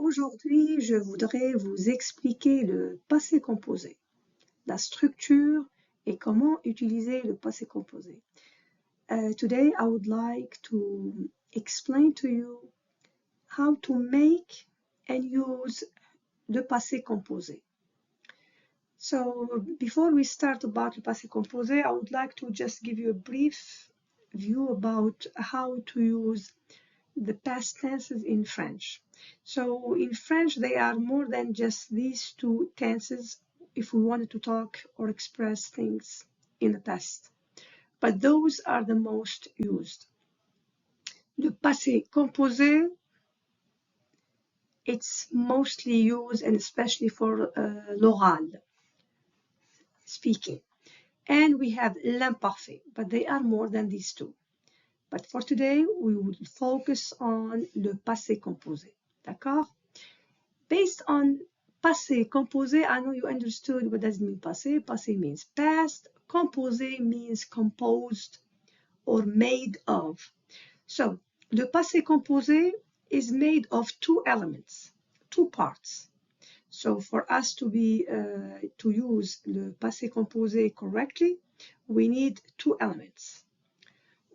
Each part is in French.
Aujourd'hui, je voudrais vous expliquer le passé composé, la structure et comment utiliser le passé composé. Today, I would like to explain to you how to make and use le passé composé. So, before we start about le passé composé, I would like to just give you a brief view about how to use the past tenses in French. So in French, they are more than just these two tenses if we wanted to talk or express things in the past. But those are the most used. Le passé composé, it's mostly used and especially for l'oral, speaking. And we have l'imparfait, but they are more than these two. But for today, we will focus on le passé composé. D'accord? Based on passé composé, I know you understood what does it mean passé. Passé means past. Composé means composed or made of. So, le passé composé is made of two elements, two parts. So, for us to use le passé composé correctly, we need two elements.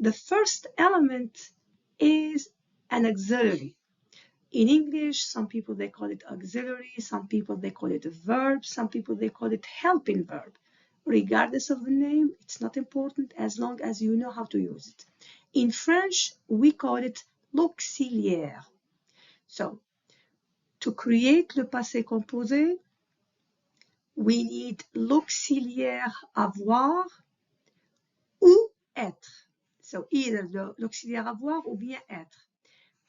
The first element is an auxiliary. In English, some people, they call it auxiliary, some people, they call it a verb, some people, they call it helping verb. Regardless of the name, it's not important as long as you know how to use it. In French, we call it l'auxiliaire. So, to create le passé composé, we need l'auxiliaire avoir ou être. So either l'auxiliaire avoir ou bien être.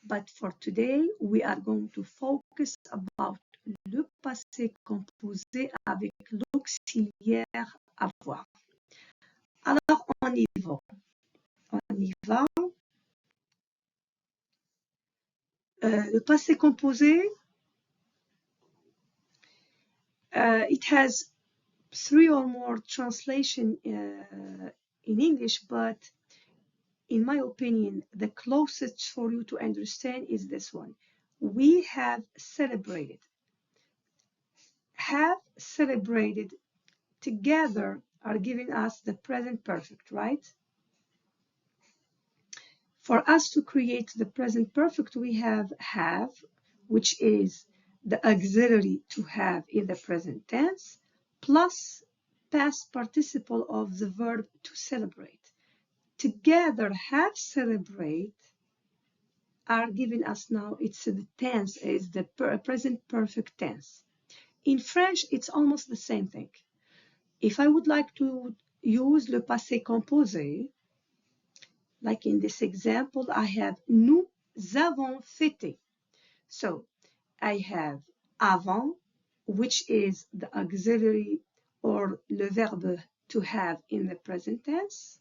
But for today, we are going to focus about le passé composé avec l'auxiliaire avoir. Alors, on y va. Le passé composé, it has 3 or more translations in English, but in my opinion, the closest for you to understand is this one. We have celebrated. Have celebrated together are giving us the present perfect, right? For us to create the present perfect, we have, which is the auxiliary to have in the present tense, plus past participle of the verb to celebrate. Together, have, celebrate are giving us now, it's the tense, is the present perfect tense. In French, it's almost the same thing. If I would like to use le passé composé, like in this example, I have nous avons fêté. So I have avant, which is the auxiliary or le verbe to have in the present tense,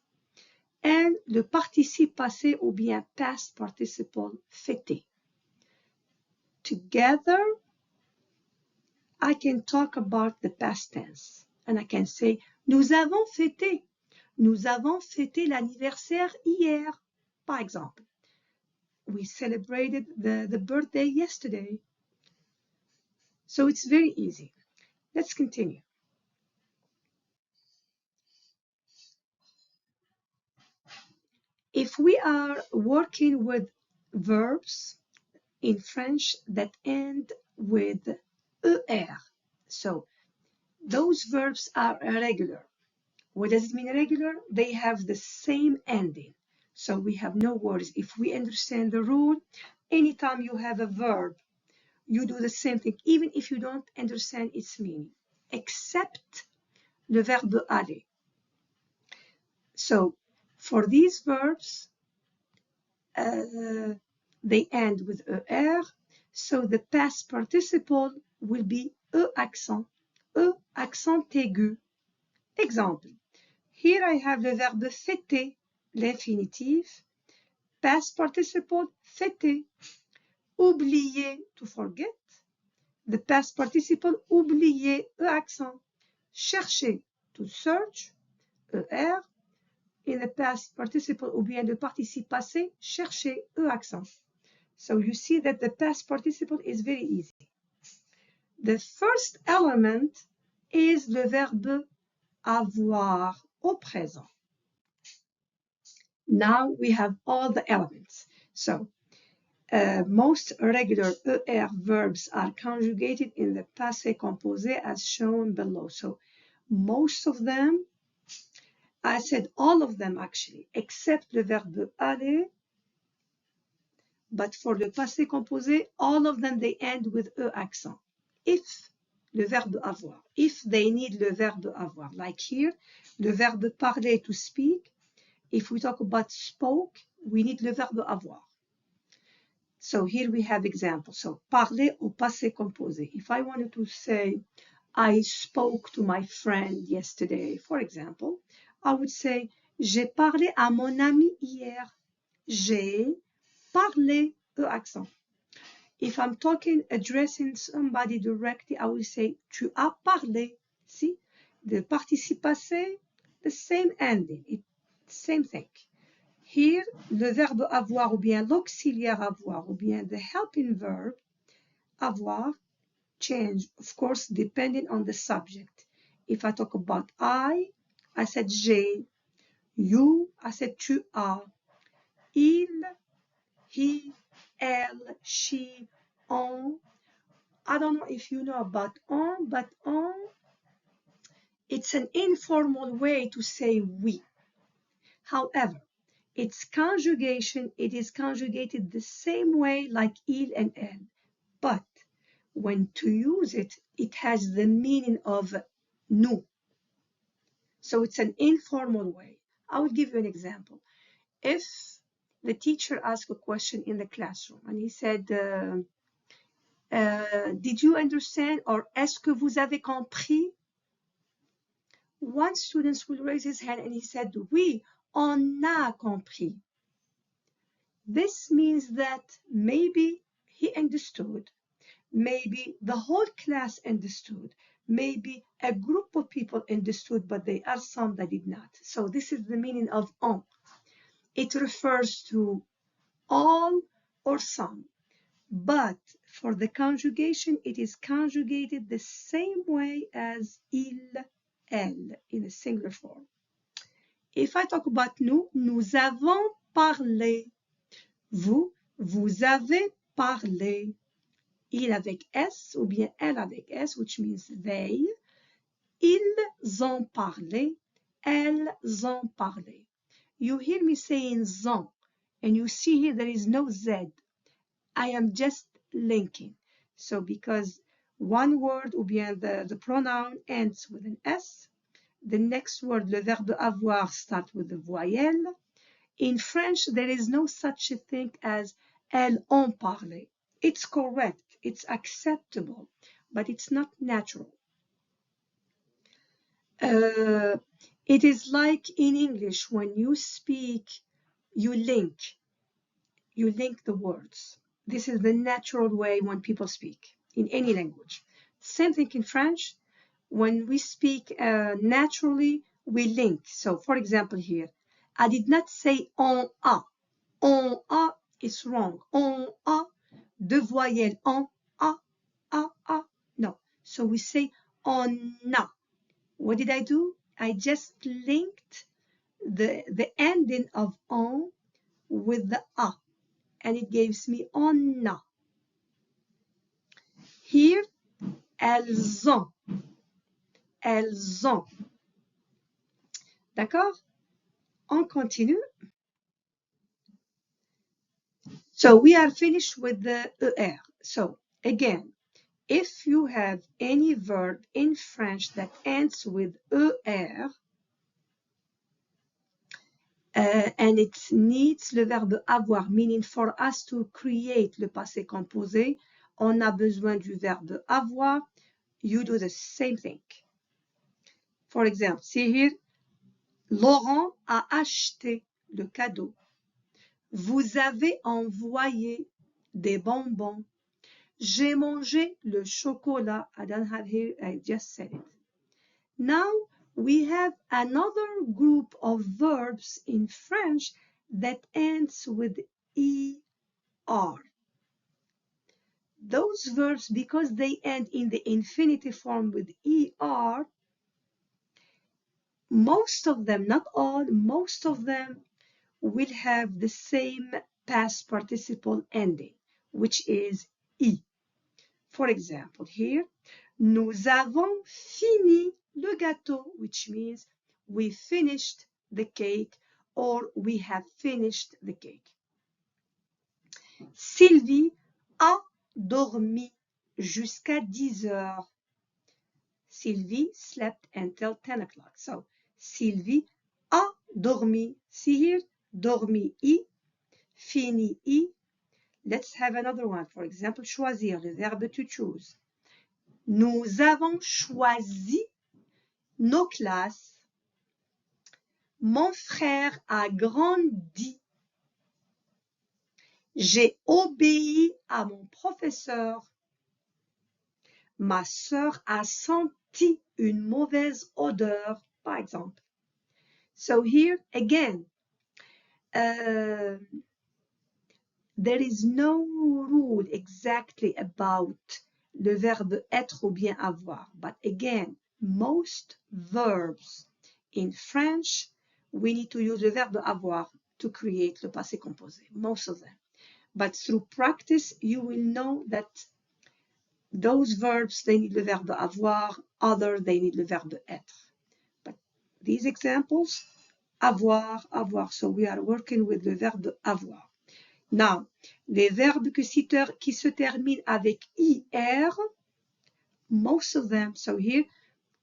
and le participe passé ou bien past participle fêté. Together, I can talk about the past tense, and I can say nous avons fêté. Nous avons fêté l'anniversaire hier, par exemple. We celebrated the birthday yesterday. So it's very easy. Let's continue. If we are working with verbs in French that end with er, so those verbs are irregular. What does it mean irregular? They have the same ending. So we have no worries. If we understand the rule, anytime you have a verb, you do the same thing, even if you don't understand its meaning, except le verbe aller. So for these verbs, they end with er, so the past participle will be accent aigu. Example. Here I have the verbe fêter, l'infinitive, past participle fêter, oublier, to forget, the past participle oublier, accent, chercher, to search, er, in the past participle ou bien le participe passé, chercher, accent. So you see that the past participle is very easy. The first element is le verbe avoir au présent. Now we have all the elements. So most regular ER verbs are conjugated in the passé composé as shown below. So most of them, I said all of them actually, except le verbe aller. But for le passé composé, all of them, they end with E accent. If le verbe avoir, if they need le verbe avoir, like here, le verbe parler, to speak. If we talk about spoke, we need le verbe avoir. So here we have examples. So parler au passé composé. If I wanted to say, I spoke to my friend yesterday, for example, I would say, j'ai parlé à mon ami hier. J'ai parlé, E accent. If I'm addressing somebody directly, I will say, tu as parlé. See, the participe passé, the same ending, same thing. Here, le verbe avoir ou bien l'auxiliaire avoir ou bien the helping verb avoir change, of course, depending on the subject. If I talk about I said j'ai. You, I said tu as. Il, he, elle, she, on. I don't know if you know about on, but on, it's an informal way to say we. However, its conjugation, it is conjugated the same way like il and elle. But when to use it, it has the meaning of nous. So it's an informal way. I will give you an example. If the teacher asked a question in the classroom and he said, did you understand, or est-ce que vous avez compris? One student will raise his hand and he said, oui, on a compris. This means that maybe he understood, maybe the whole class understood, maybe a group of people understood, but there are some that did not. So this is the meaning of on. It refers to all or some. But for the conjugation, it is conjugated the same way as il, elle, in a singular form. If I talk about nous, nous avons parlé. Vous, vous avez parlé. Il avec S ou bien elle avec S, which means they. Ils ont parlé. Elles ont parlé. You hear me saying zon, and you see here there is no Z. I am just linking. So because one word ou bien the pronoun ends with an S, the next word, le verbe avoir, starts with the voyelle. In French, there is no such a thing as elles ont parlé. It's correct, it's acceptable, but it's not natural. It is like in English, when you speak, you link the words. This is the natural way when people speak in any language. Same thing in French. When we speak naturally, we link. So, for example, here, I did not say on a. On a is wrong. On a, deux voyelles. On a, a. No. So we say on a. What did I do? I just linked the ending of on with the a, and it gives me on a. Here, elles ont. Elles ont. D'accord? On continue. So we are finished with the ER. So again, if you have any verb in French that ends with ER, and it needs le verbe avoir, meaning for us to create le passé composé, on a besoin du verbe avoir. You do the same thing. For example, see here, Laurent a acheté le cadeau. Vous avez envoyé des bonbons. J'ai mangé le chocolat. I don't have here, I just said it. Now we have another group of verbs in French that ends with ER. those verbs, because they end in the infinitive form with er, most of them, not all, most of them will have the same past participle ending, which is I. For example, here, nous avons fini le gâteau, which means we finished the cake or we have finished the cake. Sylvie a dormi jusqu'à 10 heures. Sylvie slept until 10 o'clock. So, Sylvie a dormi. See here, dormi I, fini I. Let's have another one. For example, choisir, le verbe to choose. Nous avons choisi nos classes. Mon frère a grandi. J'ai obéi à mon professeur. Ma sœur a senti une mauvaise odeur, par exemple. So here, again, there is no rule exactly about le verbe être ou bien avoir. But again, most verbs in French, we need to use le verbe avoir to create le passé composé, most of them. But through practice, you will know that those verbs, they need le verbe avoir, other, they need le verbe être. But these examples, avoir, avoir. So we are working with le verbe avoir. Now, les verbes qui se terminent avec IR, most of them, so here,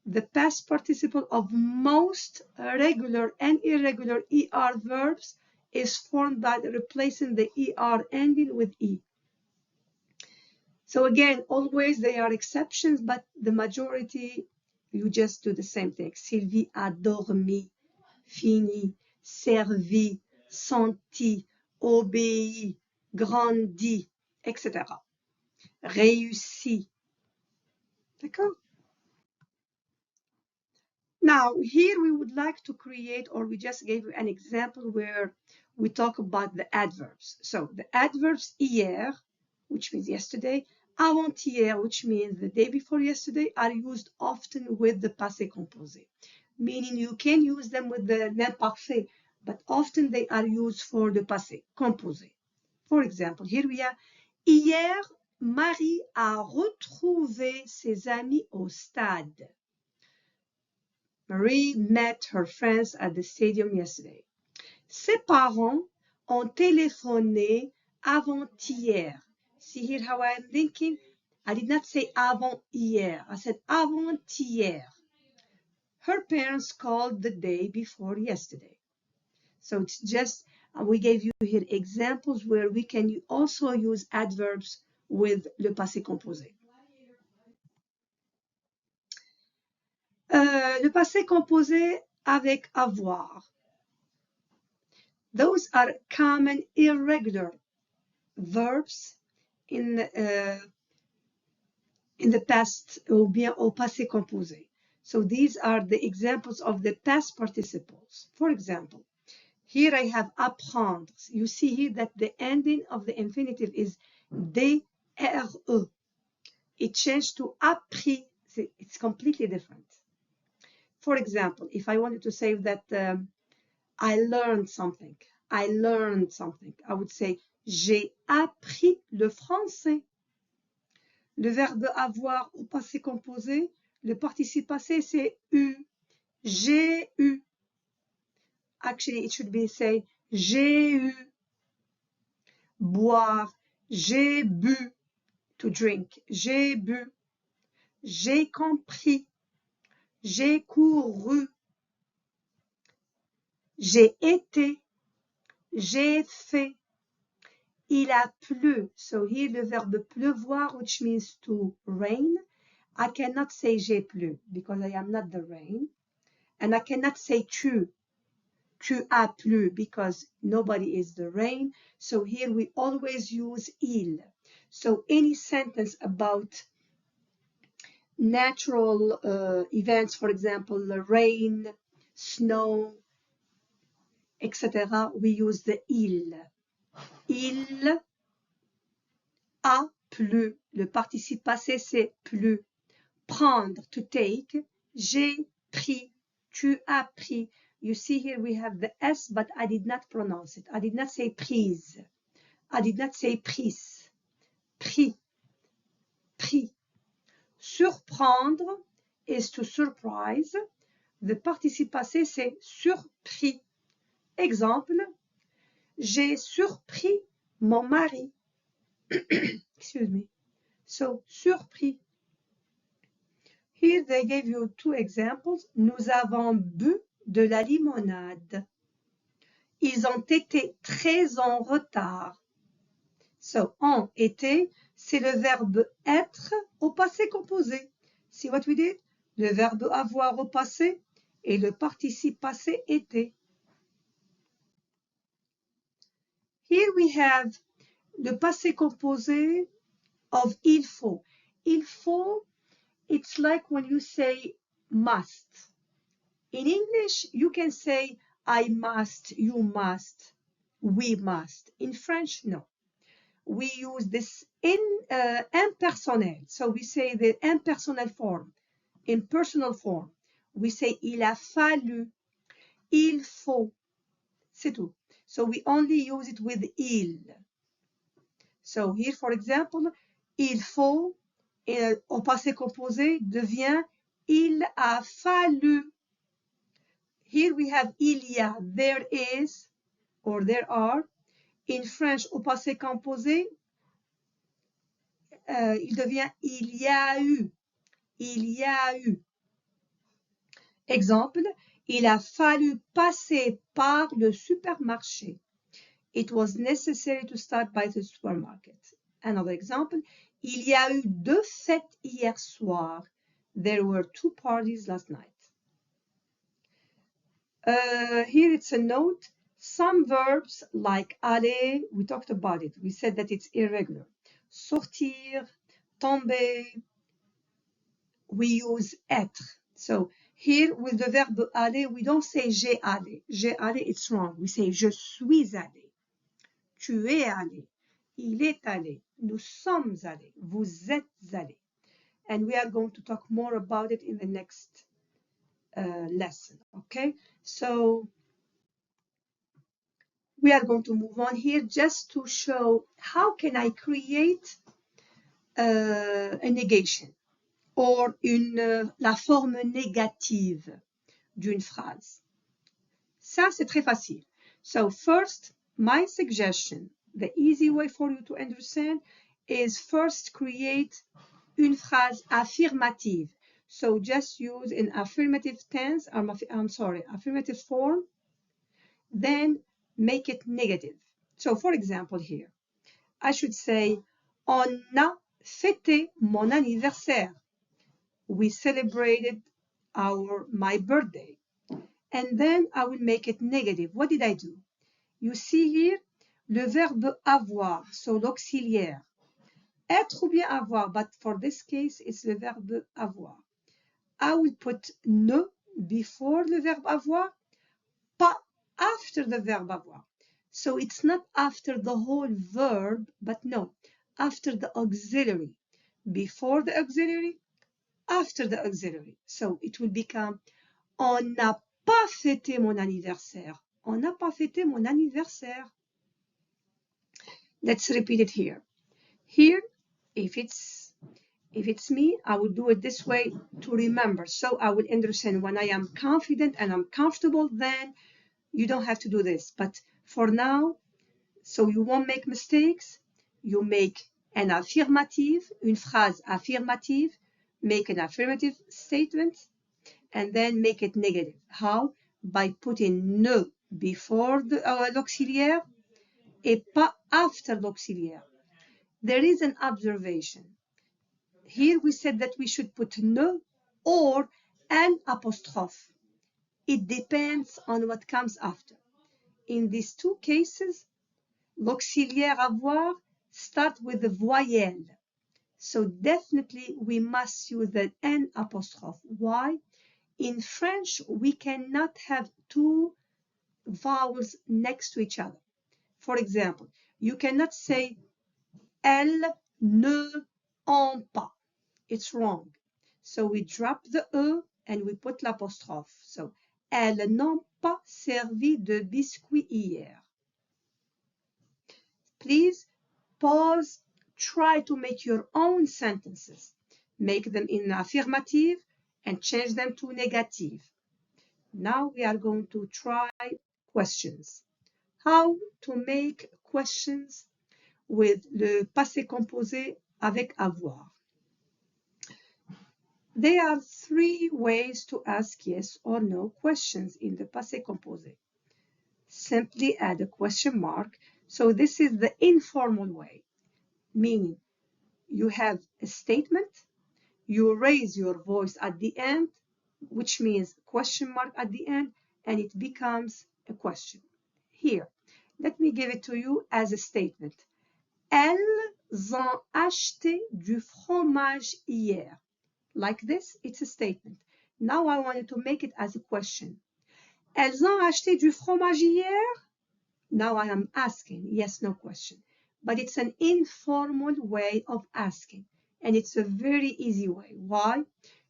the past participle of most regular and irregular ER verbs is formed by replacing the ER ending with E. So again, always there are exceptions, but the majority, you just do the same thing. Sylvie a dormi, fini, servi, senti, obéi, grandi, etc. Réussi. D'accord? Now, here we would like to create, or we just gave you an example where we talk about the adverbs. So the adverbs hier, which means yesterday, avant-hier, which means the day before yesterday, are used often with the passé composé, meaning you can use them with the l'imparfait, but often they are used for the passé composé. For example, here we are. Hier, Marie a retrouvé ses amis au stade. Marie met her friends at the stadium yesterday. Ses parents ont téléphoné avant-hier. See here how I'm thinking? I did not say avant-hier. I said avant-hier. Her parents called the day before yesterday. So it's just, we gave you here examples where we can also use adverbs with le passé composé. Le passé composé avec avoir. Those are common irregular verbs in the past ou bien au passé composé. So these are the examples of the past participles. For example, here I have apprendre. You see here that the ending of the infinitive is DRE. It changed to appris. It's completely different. For example, if I wanted to say that I learned something, I would say j'ai appris le français. Le verbe avoir au passé composé, le participe passé, c'est eu. J'ai eu. Actually, it should be say j'ai eu. Boire. J'ai bu. To drink. J'ai bu. J'ai compris. J'ai couru. J'ai été. J'ai fait. Il a plu. So here the verb pleuvoir, which means to rain. I cannot say j'ai plu because I am not the rain. And I cannot say tu as plu because nobody is the rain. So here we always use il. So any sentence about natural events, for example, the rain, snow, etc., we use the il. Il a plus. Le participe passé, c'est plus. Prendre, to take. J'ai pris. Tu as pris. You see here we have the S, but I did not pronounce it. I did not say prise. I did not say prise. Pris. Pris. Surprendre is to surprise. Le participe passé, c'est surpris. Exemple, j'ai surpris mon mari. Excuse me. So, surpris. Here they gave you two examples. Nous avons bu de la limonade. Ils ont été très en retard. So, ont été, c'est le verbe être au passé composé. See what we did? Le verbe avoir au passé et le participe passé était. Here we have le passé composé of il faut. Il faut, it's like when you say must. In English, you can say I must, you must, we must. In French, no. We use this impersonnel. So we say the impersonal form, impersonal form. We say il a fallu, il faut. C'est tout. So we only use it with il. So here, for example, il faut, au passé composé, devient il a fallu. Here we have il y a, there is, or there are. In French, au passé composé, il devient il y a eu. Il y a eu. Exemple, il a fallu passer par le supermarché. It was necessary to start by the supermarket. Another example, il y a eu 2 fêtes hier soir. There were 2 parties last night. Here it's a note. Some verbs like aller, we talked about it. We said that it's irregular. Sortir, tomber, we use être. So here with the verb aller, we don't say j'ai allé. J'ai allé, it's wrong. We say je suis allé. Tu es allé. Il est allé. Nous sommes allés. Vous êtes allés. And we are going to talk more about it in the next lesson. Okay? So we are going to move on here just to show how can I create a negation or la forme négative d'une phrase. Ça, c'est très facile. So first, my suggestion, the easy way for you to understand is first create une phrase affirmative. So just use an affirmative tense, affirmative form, then make it negative. So for example here, I should say, on a fêté mon anniversaire. We celebrated my birthday. And then I will make it negative. What did I do? You see here, le verbe avoir, so l'auxiliaire. Être ou bien avoir, but for this case, it's the verbe avoir. I will put ne before the verb avoir, pas after the verb avoir. So it's not after the whole verb, but no, after the auxiliary. Before the auxiliary, after the auxiliary. So it will become, on n'a pas fêté mon anniversaire. On n'a pas fêté mon anniversaire. Let's repeat it here. Here, if it's me, I will do it this way to remember. So I will understand when I am confident and I'm comfortable, then you don't have to do this. But for now, so you won't make mistakes, you make an affirmative, une phrase affirmative, make an affirmative statement, and then make it negative. How? By putting ne before l'auxiliaire et pas after l'auxiliaire. There is an observation. Here we said that we should put ne or an apostrophe. It depends on what comes after. In these two cases, l'auxiliaire avoir starts with the voyelle. So definitely we must use the an apostrophe. Why? In French, we cannot have two vowels next to each other. For example, you cannot say elle ne ont pas. It's wrong. So we drop the E and we put l'apostrophe. So, elles n'ont pas servi de biscuits hier. Please pause, try to make your own sentences. Make them in affirmative and change them to negative. Now we are going to try questions. How to make questions with le passé composé avec avoir. There are 3 ways to ask yes or no questions in the passé composé. Simply add a question mark. So this is the informal way, meaning you have a statement, you raise your voice at the end, which means question mark at the end, and it becomes a question. Here, let me give it to you as a statement. Elles ont acheté du fromage hier. Like this, it's a statement. Now I wanted to make it as a question. Elles ont acheté du fromage hier? Now I am asking, yes, no question. But it's an informal way of asking. And it's a very easy way. Why?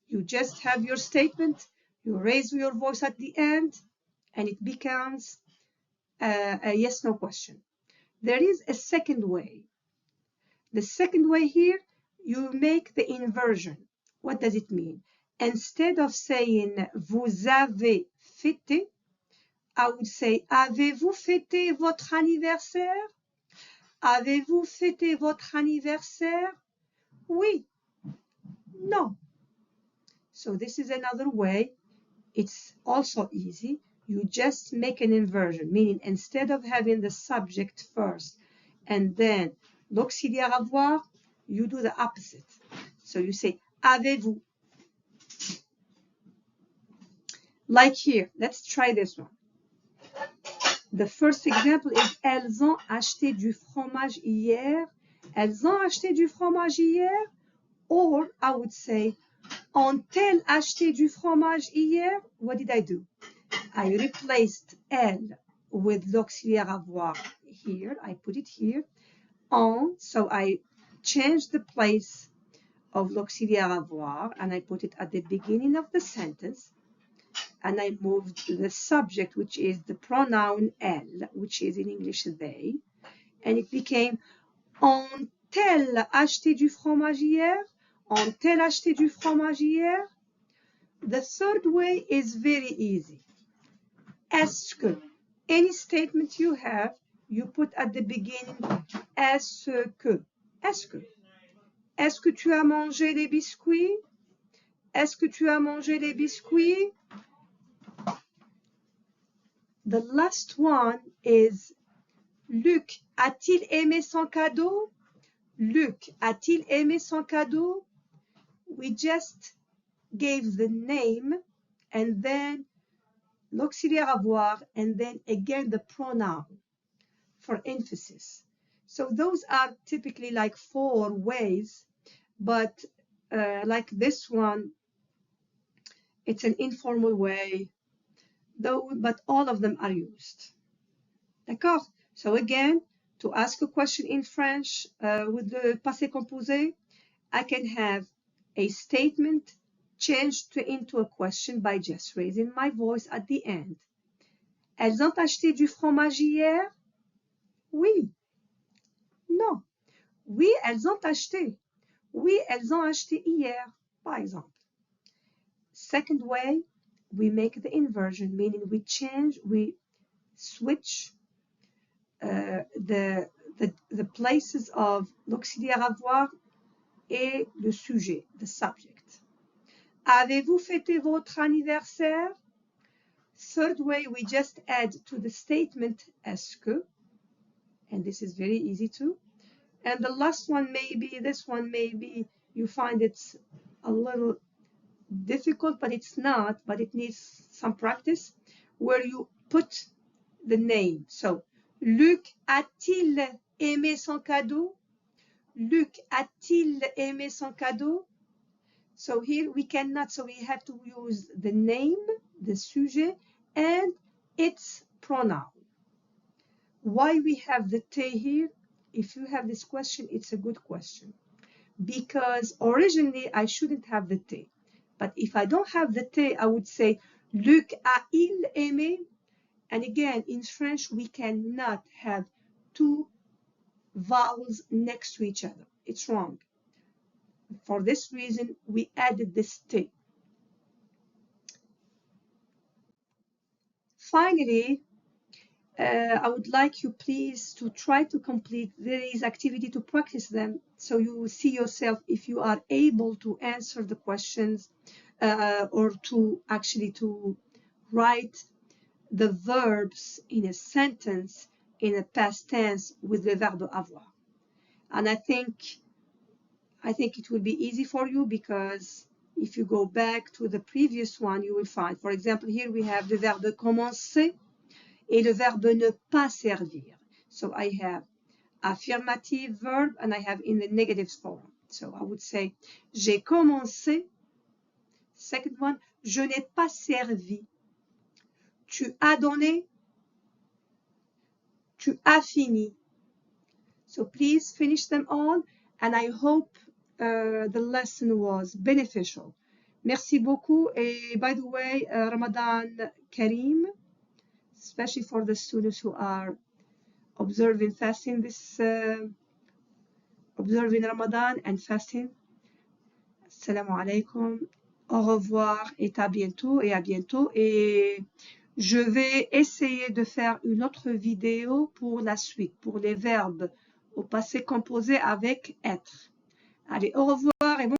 You just have your statement, you raise your voice at the end, and it becomes a yes, no question. There is a second way. The second way here, you make the inversion. What does it mean? Instead of saying vous avez fêté, I would say avez-vous fêté votre anniversaire? Avez-vous fêté votre anniversaire? Oui. No. So this is another way. It's also easy. You just make an inversion, meaning instead of having the subject first and then l'auxiliaire avoir, you do the opposite. So you say avez-vous. Like here, let's try this one. The first example is elles ont acheté du fromage hier. Elles ont acheté du fromage hier. Or I would say ont-elles acheté du fromage hier? What did I do? I replaced elle with l'auxiliaire avoir here. I put it here. On, so I changed the place of l'auxiliaire avoir and I put it at the beginning of the sentence. And I moved the subject, which is the pronoun elle, which is in English they, and it became ont-elles acheté du fromage hier? Ont-elles acheté du fromage hier? The third way is very easy. Est-ce que? Any statement you have, you put at the beginning est-ce que? Est-ce que? Est-ce que tu as mangé les biscuits? Est-ce que tu as mangé les biscuits? The last one is Luc a-t-il aimé son cadeau? Luc a-t-il aimé son cadeau? We just gave the name and then l'auxiliaire avoir and then again the pronoun for emphasis. So those are typically like 4 ways, but like this one, it's an informal way, though, but all of them are used. D'accord? So again, to ask a question in French with the passé composé, I can have a statement changed into a question by just raising my voice at the end. Elles ont acheté du fromage hier? Oui. Non. Oui, elles ont acheté. Oui, elles ont acheté hier, par exemple. Second way, we make the inversion, meaning we switch the places of l'auxiliaire avoir et le sujet, the subject. Avez-vous fêté votre anniversaire? Third way, we just add to the statement est-ce que, and this is very easy too. And the last one maybe, this one maybe you find it's a little difficult, but it's not, but it needs some practice, where you put the name. So, Luc a-t-il aimé son cadeau? Luc a-t-il aimé son cadeau? So here we cannot, so we have to use the name, the sujet, and its pronoun. Why we have the te here? if you have this question, it's a good question. Because originally, I shouldn't have the T. But if I don't have the T, I would say Luc a-il aimé? And again, in French, we cannot have two vowels next to each other. It's wrong. For this reason, we added this T. Finally, I would like you please to try to complete these activities to practice them so you will see yourself if you are able to answer the questions or to actually to write the verbs in a sentence in a past tense with the verb avoir. And I think it will be easy for you because if you go back to the previous one, you will find, for example, here we have the verb commencer et le verbe ne pas servir. So I have affirmative verb and I have in the negative form. So I would say, j'ai commencé. Second one, je n'ai pas servi. Tu as donné. Tu as fini. So please finish them all and I hope the lesson was beneficial. Merci beaucoup. Et by the way, Ramadan Kareem, especially for the students who are observing fasting observing Ramadan and fasting. Assalamu alaikum. Au revoir et à bientôt et je vais essayer de faire une autre vidéo pour la suite, pour les verbes au passé composé avec être. Allez, au revoir et bon